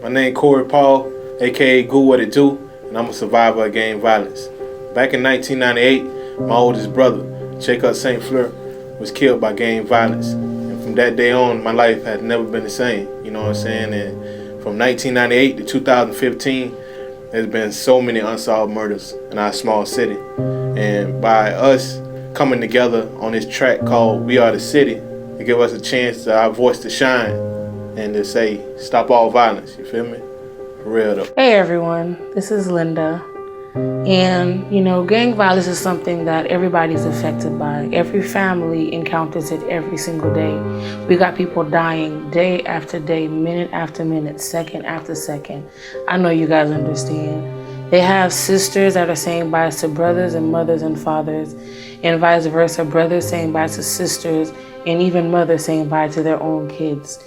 My name Corey Paul, aka Goo What It Do, and I'm a survivor of gang violence. Back in 1998, my oldest brother, Jacob St. Fleur, was killed by gang violence. And from that day on, my life had never been the same, you know what I'm saying? And from 1998 to 2015, there's been so many unsolved murders in our small city. And by us coming together on this track called We Are the City, to give us a chance to our voice to shine and to say, stop all violence, you feel me? For real though. Hey everyone, this is Linda. And gang violence is something that everybody's affected by. Every family encounters it every single day. We got people dying day after day, minute after minute, second after second. I know you guys understand. They have sisters that are saying bye to brothers and mothers and fathers, and vice versa, brothers saying bye to sisters, and even mothers saying bye to their own kids.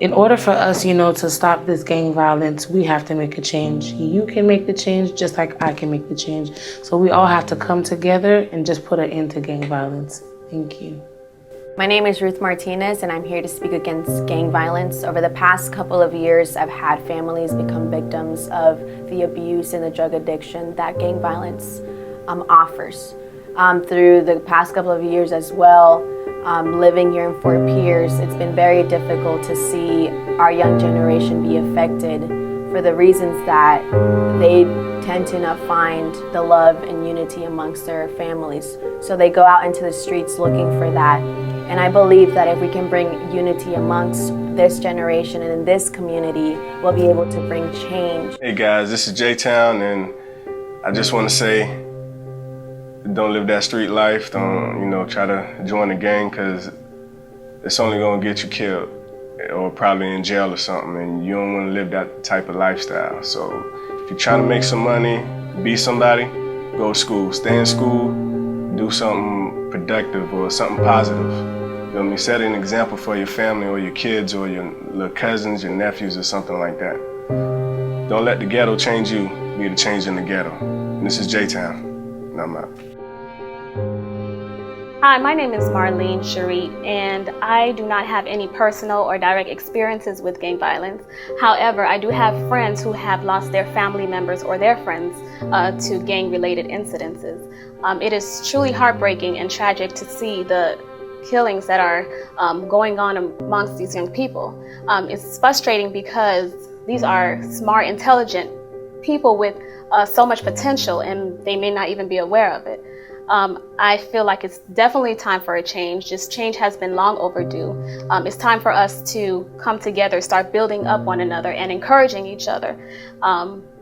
In order for us, to stop this gang violence, we have to make a change. You can make the change just like I can make the change. So we all have to come together and just put an end to gang violence. Thank you. My name is Ruth Martinez, and I'm here to speak against gang violence. Over the past couple of years, I've had families become victims of the abuse and the drug addiction that gang violence offers. Through the past couple of years as well, living here in Fort Pierce, it's been very difficult to see our young generation be affected for the reasons that they tend to not find the love and unity amongst their families. So they go out into the streets looking for that. And I believe that if we can bring unity amongst this generation and in this community, we'll be able to bring change. Hey guys, this is J-Town, and I just want to say, don't live that street life. Don't, try to join the gang, because it's only gonna get you killed or probably in jail or something, and you don't want to live that type of lifestyle. So if you're trying to make some money, be somebody, go to school, stay in school, do something productive or something positive. You know what I mean? Set an example for your family or your kids or your little cousins, your nephews or something like that. Don't let the ghetto change you, be the change in the ghetto. And this is J-Town, and I'm out. Hi, my name is Marlene Sharit, and I do not have any personal or direct experiences with gang violence. However, I do have friends who have lost their family members or their friends to gang-related incidences. It is truly heartbreaking and tragic to see the killings that are going on amongst these young people. It's frustrating because these are smart, intelligent people with so much potential, and they may not even be aware of it. I feel like it's definitely time for a change. This change has been long overdue. It's time for us to come together, start building up one another and encouraging each other.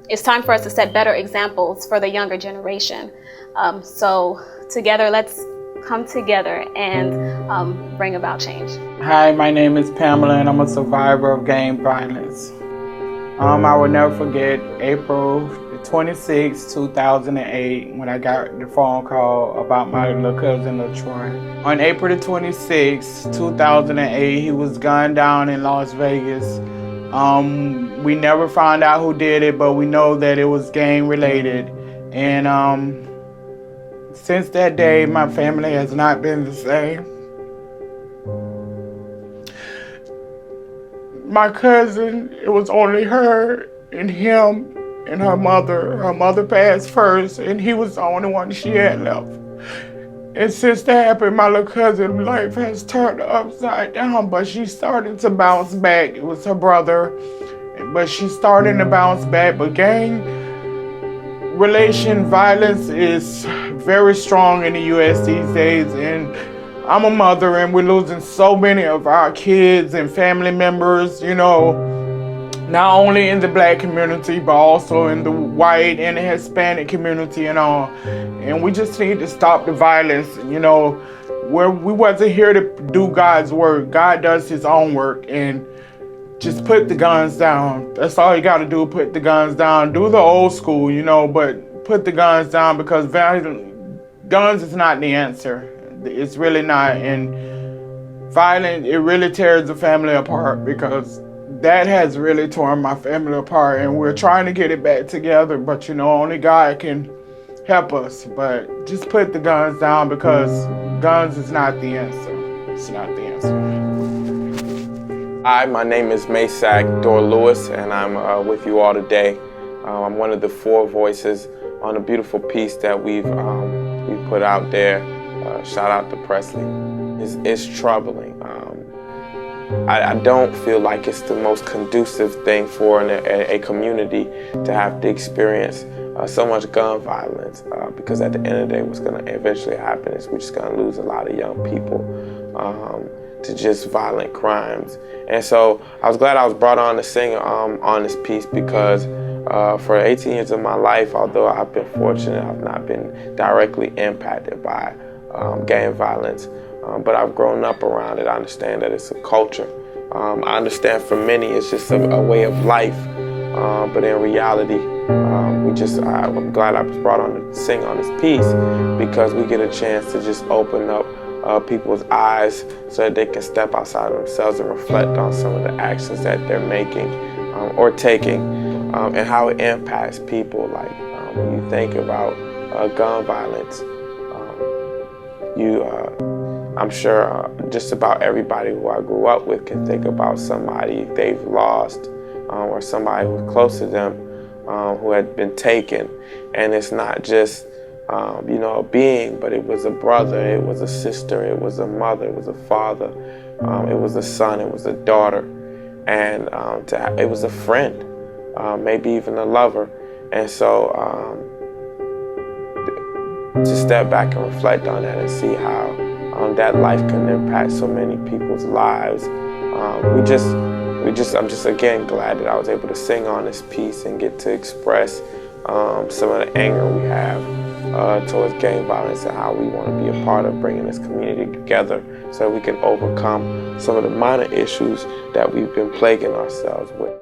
It's time for us to set better examples for the younger generation. So together, let's come together and bring about change. Hi, my name is Pamela, and I'm a survivor of gang violence. I will never forget April 26, 2008, when I got the phone call about my little cousin LaTroy. On April the 26th, 2008, he was gunned down in Las Vegas. We never found out who did it, but we know that it was gang related. And since that day, my family has not been the same. My cousin, it was only her and him and her mother. Her mother passed first, and he was the only one she had left. And since that happened, my little cousin's life has turned upside down, but she's starting to bounce back. It was her brother, but she's starting to bounce back. But gang relation violence is very strong in the U.S. these days, and I'm a mother, and we're losing so many of our kids and family members, not only in the Black community, but also in the white and the Hispanic community and all. And we just need to stop the violence. We wasn't here to do God's work. God does his own work, and just put the guns down. That's all you gotta do, put the guns down. Do the old school, but put the guns down, because guns is not the answer. It's really not. And violence, it really tears the family apart, because that has really torn my family apart, and we're trying to get it back together, but only God can help us. But just put the guns down, because guns is not the answer. It's not the answer. Hi, my name is Maysack Dor Lewis, and I'm with you all today. I'm one of the 4 voices on a beautiful piece that we put out there. Shout out to Presley. It's troubling. I don't feel like it's the most conducive thing for a community to have to experience so much gun violence, because at the end of the day, what's going to eventually happen is we're just going to lose a lot of young people to just violent crimes. And so I was glad I was brought on to sing on this piece, because for 18 years of my life, although I've been fortunate, I've not been directly impacted by gang violence. But I've grown up around it. I understand that it's a culture. I understand for many it's just a way of life. But in reality, I'm glad I was brought on to sing on this piece, because we get a chance to just open up people's eyes so that they can step outside of themselves and reflect on some of the actions that they're making or taking, and how it impacts people. Like when you think about gun violence, I'm sure just about everybody who I grew up with can think about somebody they've lost, or somebody who's close to them who had been taken. And it's not just a being, but it was a brother, it was a sister, it was a mother, it was a father, it was a son, it was a daughter, and it was a friend, maybe even a lover. And so to step back and reflect on that and see how that life can impact so many people's lives. I'm just again glad that I was able to sing on this piece and get to express some of the anger we have towards gang violence, and how we want to be a part of bringing this community together so we can overcome some of the minor issues that we've been plaguing ourselves with.